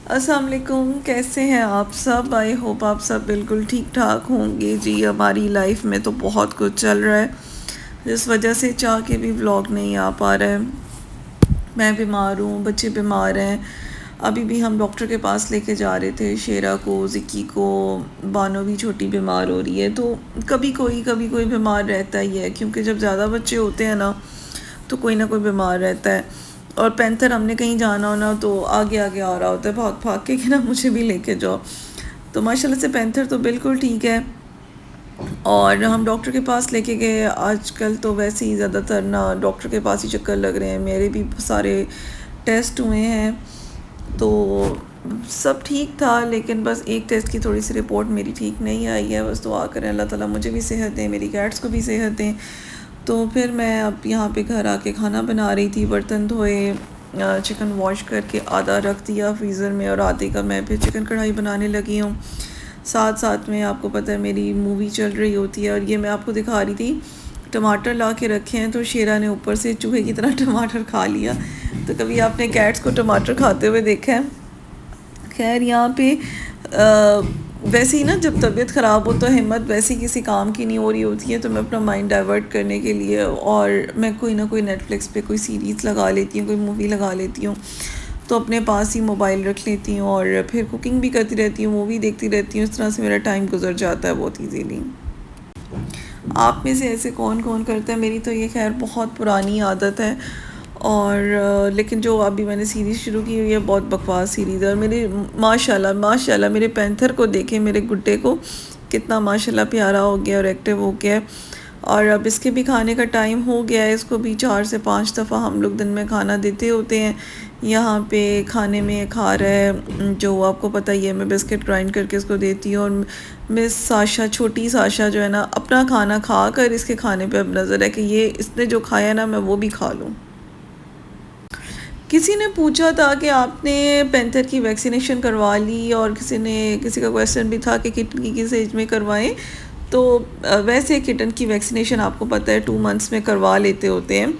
अस्सलाम वालेकुम, कैसे हैं आप सब। आई होप आप सब बिल्कुल ठीक ठाक होंगे। जी हमारी लाइफ में तो बहुत कुछ चल रहा है, जिस वजह से चाह के भी व्लॉग नहीं आ पा रहा है। मैं बीमार हूँ, बच्चे बीमार हैं। अभी भी हम डॉक्टर के पास लेके जा रहे थे शेरा को, ज़िक्की को। बानो भी छोटी बीमार हो रही है, तो कभी कोई बीमार रहता ही है, क्योंकि जब ज़्यादा बच्चे होते हैं ना तो कोई ना कोई बीमार रहता है। और पैंथर हमने कहीं जाना हो ना तो आगे आगे आ रहा होता है भाग भाग के कि ना मुझे भी लेके जाओ। तो माशाल्लाह से पैंथर तो बिल्कुल ठीक है। और हम डॉक्टर के पास लेके गए। आजकल तो वैसे ही ज़्यादातर ना डॉक्टर के पास ही चक्कर लग रहे हैं। मेरे भी सारे टेस्ट हुए हैं तो सब ठीक था, लेकिन बस एक टेस्ट की थोड़ी सी रिपोर्ट मेरी ठीक नहीं आई है। बस दुआ करें अल्लाह ताला मुझे भी सेहत दें, मेरी कैट्स को भी सेहत दें। तो फिर मैं अब यहाँ पे घर आके खाना बना रही थी, बर्तन धोए, चिकन वॉश करके आधा रख दिया फ्रीज़र में और आधे का मैं फिर चिकन कढ़ाई बनाने लगी हूँ। साथ साथ में आपको पता है मेरी मूवी चल रही होती है। और ये मैं आपको दिखा रही थी, टमाटर ला के रखे हैं तो शेरा ने ऊपर से चूहे की तरह टमाटर खा लिया। तो कभी आपने कैट्स को टमाटर खाते हुए देखा है? खैर यहाँ पे वैसे ही ना जब तबीयत ख़राब हो तो हिम्मत वैसे ही किसी काम की नहीं हो रही होती है, तो मैं अपना माइंड डाइवर्ट करने के लिए और मैं कोई ना कोई नेटफ्लिक्स पे कोई सीरीज़ लगा लेती हूँ, कोई मूवी लगा लेती हूँ। तो अपने पास ही मोबाइल रख लेती हूँ और फिर कुकिंग भी करती रहती हूँ, मूवी देखती रहती हूँ। इस तरह से मेरा टाइम गुजर जाता है बहुत ईजीली। आप में से ऐसे कौन कौन करता है? मेरी तो ये खैर बहुत पुरानी आदत है। और लेकिन जो अभी मैंने सीरीज़ शुरू की हुई है बहुत बकवास सीरीज़ है। और मेरे माशाल्लाह मेरे पैंथर को देखें, मेरे गुड्डे को कितना माशाल्लाह प्यारा हो गया और एक्टिव हो गया है। और अब इसके भी खाने का टाइम हो गया है। इसको भी 4 से 5 दफ़ा हम लोग दिन में खाना देते होते हैं। यहाँ पे खाने में खा रहा है, जो आपको पता ही है, मैं बिस्किट ग्राइंड करके इसको देती हूँ। और मिस साशा, छोटी साशा जो है ना, अपना खाना खा कर इसके खाने पे अब नज़र है कि ये इसने जो खाया ना मैं वो भी खा लूँ। किसी ने पूछा था कि आपने पैंथर की वैक्सीनेशन करवा ली, और किसी का क्वेश्चन भी था कि किटन की किस एज में करवाएं। तो वैसे किटन की वैक्सीनेशन आपको पता है 2 मंथ्स में करवा लेते होते हैं,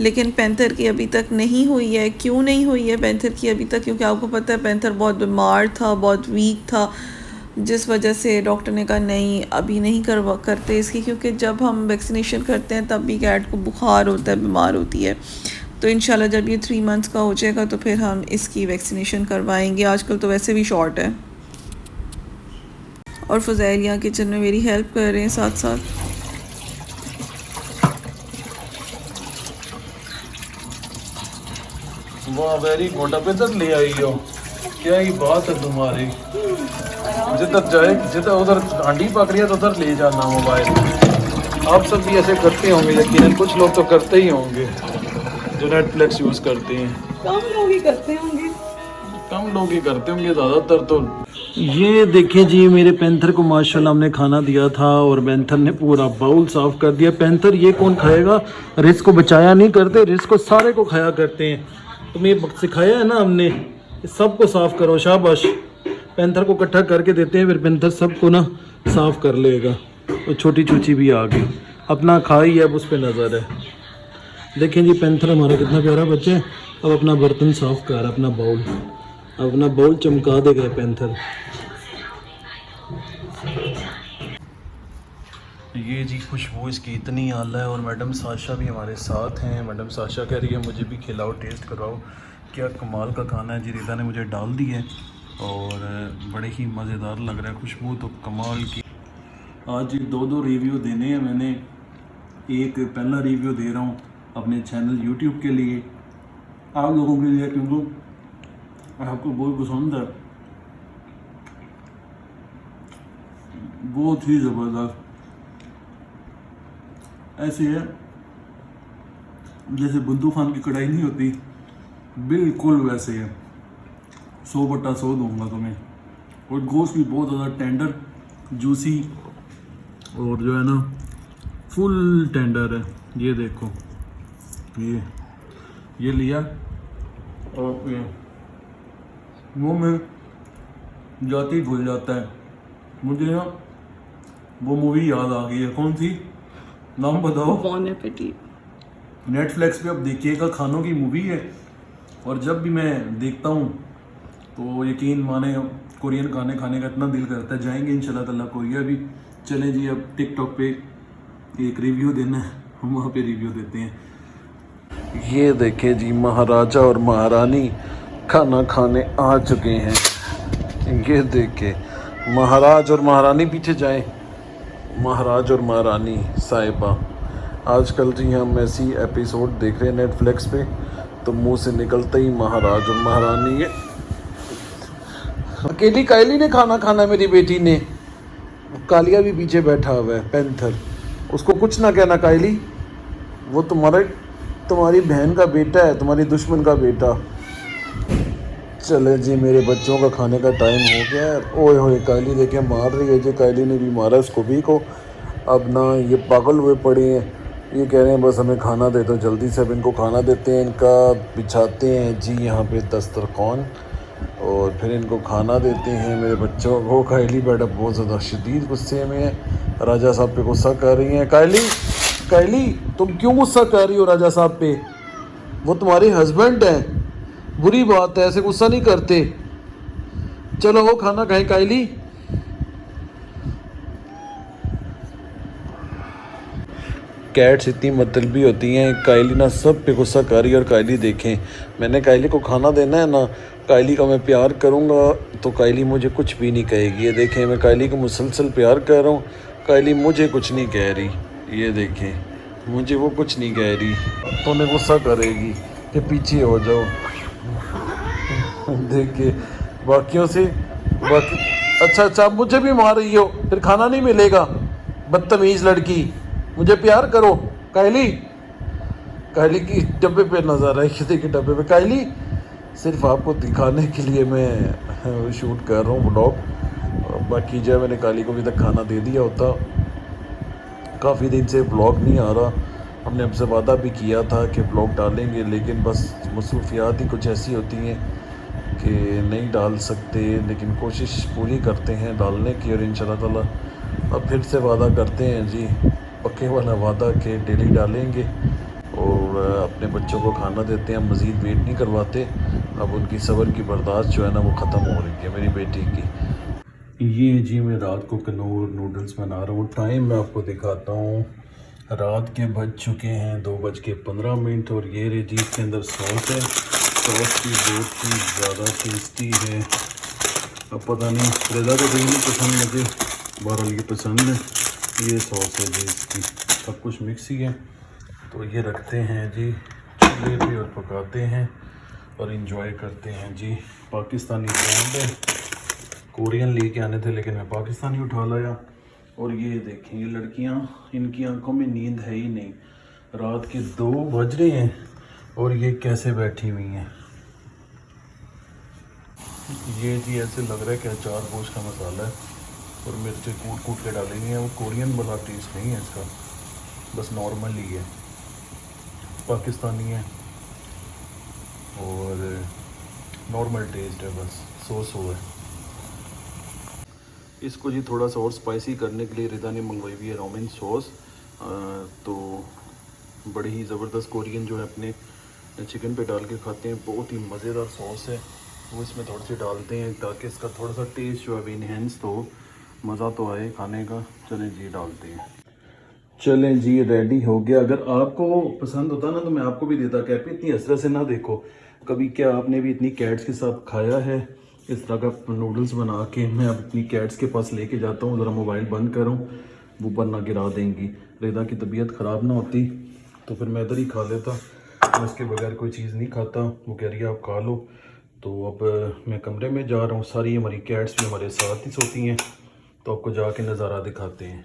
लेकिन पैंथर की अभी तक नहीं हुई है। क्यों नहीं हुई है पैंथर की अभी तक? क्योंकि आपको पता है पैंथर बहुत बीमार था, बहुत वीक था, जिस वजह से डॉक्टर ने कहा नहीं अभी नहीं करते इसकी, क्योंकि जब हम वैक्सीनेशन करते हैं तब भी कैट को बुखार होता है, बीमार होती है। तो इंशाल्लाह जब ये 3 मंथ्स का हो जाएगा तो फिर हम इसकी वैक्सीनेशन करवाएंगे। आजकल तो वैसे भी शॉर्ट है। और फ़ज़ैल यहाँ किचन में मेरी हेल्प कर रहे हैं साथ साथ। वाह वेरी गुड। अब इधर ले आई हो, क्या ही बात है तुम्हारी। जिधर जाए, जिधर उधर आंटी पकड़ी है तो उधर ले जाना मोबाइल। आप सब भी ऐसे करते होंगे यकीनन, कुछ लोग तो करते ही होंगे जो नेटफ्लिक्स यूज़ करते हैं। कम लोग ही करते होंगे, कम लोग ही करते होंगे, ज़्यादातर तो। ये देखिए जी, मेरे पैंथर को माशाल्लाह हमने खाना दिया था और पैंथर ने पूरा बाउल साफ कर दिया। पैंथर ये कौन खाएगा? रिस्क को बचाया नहीं करते, रिस्क को सारे को खाया करते हैं। तुम्हें सिखाया है ना हमने, सबको साफ करो। शाबाश। पैंथर को इकट्ठा करके देते हैं, फिर पैंथर सबको ना साफ कर लेगा। और छोटी चूची भी आ गई, अपना खाई है, अब उस पर नज़र है। देखें जी पैंथर हमारा कितना प्यारा बच्चा है। अब अपना बर्तन साफ कर, अपना बाउल चमका देगा पैंथर। ये जी खुशबू इसकी इतनी आला है। और मैडम साशा भी हमारे साथ हैं। मैडम साशा कह रही है मुझे भी खिलाओ, टेस्ट करवाओ। क्या कमाल का खाना है जी, रिदा ने मुझे डाल दी है और बड़े ही मज़ेदार लग रहा है। खुशबू तो कमाल की। आज 2 रिव्यू देने हैं मैंने। एक पहला रिव्यू दे रहा हूँ अपने चैनल यूट्यूब के लिए, आप लोगों के लिए, क्योंकि आपको बहुत पसंद है, बहुत ही ज़बरदस्त। ऐसे है जैसे बुद्धू खान की कढ़ाई नहीं होती, बिल्कुल वैसे है। 100/100 दूंगा तुम्हें। और गोश्त भी बहुत ज़्यादा टेंडर, जूसी और जो है ना फुल टेंडर है। ये देखो, ये लिया और मुँह में जाती घुल जाता है। मुझे ना वो मूवी याद आ गई है। कौन सी? नाम बताओ। बॉन एपेटिट। नेटफ्लिक्स पे अब देखिएगा, खानों की मूवी है। और जब भी मैं देखता हूँ तो यकीन माने कोरियन खाने खाने का इतना दिल करता है, जाएंगे इंशाल्लाह ताला कोरिया भी। चलें जी, अब टिकटॉक पे एक रिव्यू देना है, हम वहाँ पे रिव्यू देते हैं। ये देखें जी, महाराजा और महारानी खाना खाने आ चुके हैं। ये देखें, महाराज और महारानी पीछे जाए, महाराज और महारानी साहिबा। आजकल जी हम ऐसी एपिसोड देख रहे हैं नेटफ्लिक्स पे, तो मुंह से निकलता ही महाराज और महारानी। ये अकेली कायली ने खाना खाना, मेरी बेटी ने। कालिया भी पीछे बैठा हुआ है, पैंथर। उसको कुछ ना कहना कायली, वो तुम्हारी बहन का बेटा है, तुम्हारी दुश्मन का बेटा। चले जी, मेरे बच्चों का खाने का टाइम हो गया है। ओए होए, कायली देखे मार रही है जी, कायली ने भी मारा इसको भी को। अब ना ये पागल हुए पड़े हैं, ये कह रहे हैं बस हमें खाना दे दो जल्दी से। अब इनको खाना देते हैं, इनका बिछाते हैं जी यहाँ पे दस्तरखान, और फिर इनको खाना देते हैं मेरे बच्चों को। कायली मैडम बहुत ज़्यादा शदीद गुस्से में है, राजा साहब पे गुस्सा कर रही हैं। कायली तुम क्यों गुस्सा कर रही हो राजा साहब पे? वो तुम्हारे हस्बैंड हैं, बुरी बात है, ऐसे गुस्सा नहीं करते। चलो वो खाना खाएं कायली। कैट्स इतनी मतलबी होती हैं। कायली ना सब पे गुस्सा कर रही है। और कायली देखें, मैंने कायली को खाना देना है ना, कायली का मैं प्यार करूँगा तो कायली मुझे कुछ भी नहीं कहेगी। ये देखें, मैं कायली को मुसलसल प्यार कर रहा हूँ, कायली मुझे कुछ नहीं कह रही। ये देखें, मुझे वो कुछ नहीं कह रही, तो उन्हें गुस्सा करेगी कि पीछे हो जाओ। देखिए बाकियों से अच्छा मुझे भी मार रही हो, फिर खाना नहीं मिलेगा, बदतमीज़ लड़की। मुझे प्यार करो कायली। कायली की डब्बे पे नज़र आई, किसी के डब्बे पे। कायली सिर्फ आपको दिखाने के लिए मैं शूट कर रहा हूँ ब्लॉग। बाकी जो है, मैंने कायली को अभी तक खाना दे दिया होता। काफ़ी दिन से ब्लॉग नहीं आ रहा, हमने आपसे वादा भी किया था कि ब्लॉग डालेंगे, लेकिन बस मसरूफियात ही कुछ ऐसी होती हैं कि नहीं डाल सकते, लेकिन कोशिश पूरी करते हैं डालने की। और इंशाल्लाह ताला अब फिर से वादा करते हैं जी, पक्के वाला वादा कि डेली डालेंगे। और अपने बच्चों को खाना देते हैं, मज़ीद वेट नहीं करवाते। अब उनकी सब्र की बर्दाश्त जो है ना, वो ख़त्म हो रही है मेरी बेटी की। ये जी मैं रात को कनूर नूडल्स बना रहा हूँ। टाइम मैं आपको दिखाता हूँ, रात के बज चुके हैं 2:15। और ये रे जी, इसके अंदर सॉस है। सॉस की बहुत ही ज़्यादा टेस्टी है। अब पता नहीं, रेज़ा तो कहीं नहीं पसंद, मुझे बहरहाल ये पसंद है। ये सॉस है जी, इसकी सब कुछ मिक्स ही है। तो ये रखते हैं जी चूल्हे पे और पकाते हैं और इंजॉय करते हैं जी। पाकिस्तानी ब्रांड है, कोरियन लेके आने थे लेकिन मैं पाकिस्तानी उठा लाया। और ये देखें, ये लड़कियां, इनकी आंखों में नींद है ही नहीं। रात के 2 बज रहे हैं और ये कैसे बैठी हुई हैं। ये जी ऐसे लग रहा है कि अचार गोश्त का मसाला है और मिर्चें कूट के डालेंगे हैं। वो कोरियन वाला टेस्ट नहीं है इसका, बस नॉर्मल ही है, पाकिस्तानी है और नॉर्मल टेस्ट है, बस सॉस है। इसको जी थोड़ा सा और स्पाइसी करने के लिए रिदा ने मंगवाई हुई है रोमिन सॉस। तो बड़ी ही ज़बरदस्त कोरियन जो है अपने चिकन पे डाल के खाते हैं, बहुत ही मज़ेदार सॉस है। वो इसमें थोड़ी सी डालते हैं ताकि इसका थोड़ा सा टेस्ट जो है इनहेंस तो मज़ा तो आए खाने का। चलें जी डालते हैं। चलें जी रेडी हो गया। अगर आपको पसंद होता ना तो मैं आपको भी देता। कैप इतनी हसरत से ना देखो कभी, क्या आपने भी इतनी कैट्स के साथ खाया है इस तरह का नूडल्स बना के? मैं अब अपनी कैट्स के पास लेके जाता हूँ, ज़रा मोबाइल बंद करूँ, वो वरना गिरा देंगी। रेदा की तबीयत ख़राब ना होती तो फिर मैं इधर ही खा लेता, मैं उसके बगैर कोई चीज़ नहीं खाता। वो कह रही है आप खा लो। तो अब मैं कमरे में जा रहा हूँ, सारी हमारी कैट्स भी हमारे साथ ही सोती हैं, तो आपको जाके नज़ारा दिखाते हैं।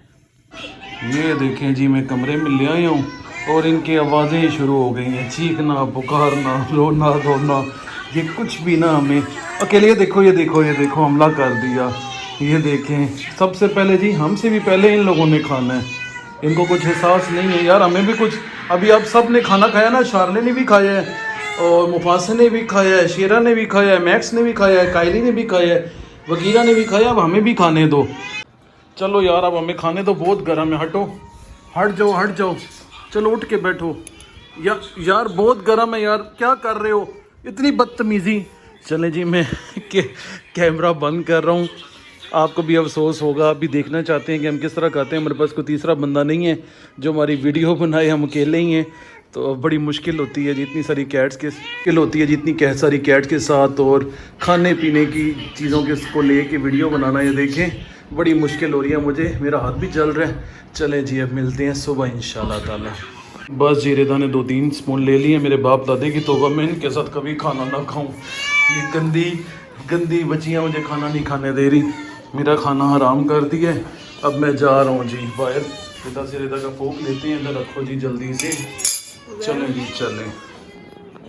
ये देखें जी, मैं कमरे में ले आया हूँ और इनकी आवाज़ें शुरू हो गई हैं, चीखना, पुकारना, रोना धोना। ये कुछ भी ना हमें अकेले, ये देखो हमला कर दिया। ये देखें, सबसे पहले जी हमसे भी पहले इन लोगों ने खाना है, इनको कुछ एहसास नहीं है यार, हमें भी कुछ। अभी आप सब ने खाना खाया ना, शार्ले ने भी खाया है और मुफासे ने भी खाया है, शेरा ने भी खाया है, मैक्स ने भी खाया है, कायली ने भी खाया है, वगीरा ने भी खाया। अब हमें भी खाने दो। चलो यार, अब हमें खाने दो, बहुत गर्म है। हट जाओ, चलो उठ के बैठो। यार बहुत गर्म है यार, क्या कर रहे हो? इतनी बदतमीज़ी, चलें जी, मैं कैमरा बंद कर रहा हूँ। आपको भी अफसोस होगा, आप भी देखना चाहते हैं कि हम किस तरह खाते हैं। हमारे पास कोई तीसरा बंदा नहीं है जो हमारी वीडियो बनाए, हम अकेले ही हैं। तो बड़ी मुश्किल होती है जितनी सारी कैट्स के मुश्किल होती है जितनी सारी कैट्स के साथ, और खाने पीने की चीज़ों के को ले के वीडियो बनाना। ये देखें बड़ी मुश्किल हो रही है मुझे, मेरा हाथ भी जल रहा है। चलें जी, अब मिलते हैं सुबह इंशाल्लाह ताला। बस जी, रिदा ने 2-3 स्पून ले लिए। मेरे बाप दादे की तौबा, मैं इनके साथ कभी खाना ना खाऊं। ये गंदी बच्चियाँ मुझे खाना नहीं खाने दे रही, मेरा खाना हराम कर दिया है। अब मैं जा रहा हूँ जी बाहर। रिदा का फोक लेते हैं, इधर रखो जी जल्दी से। चलें जी चलें।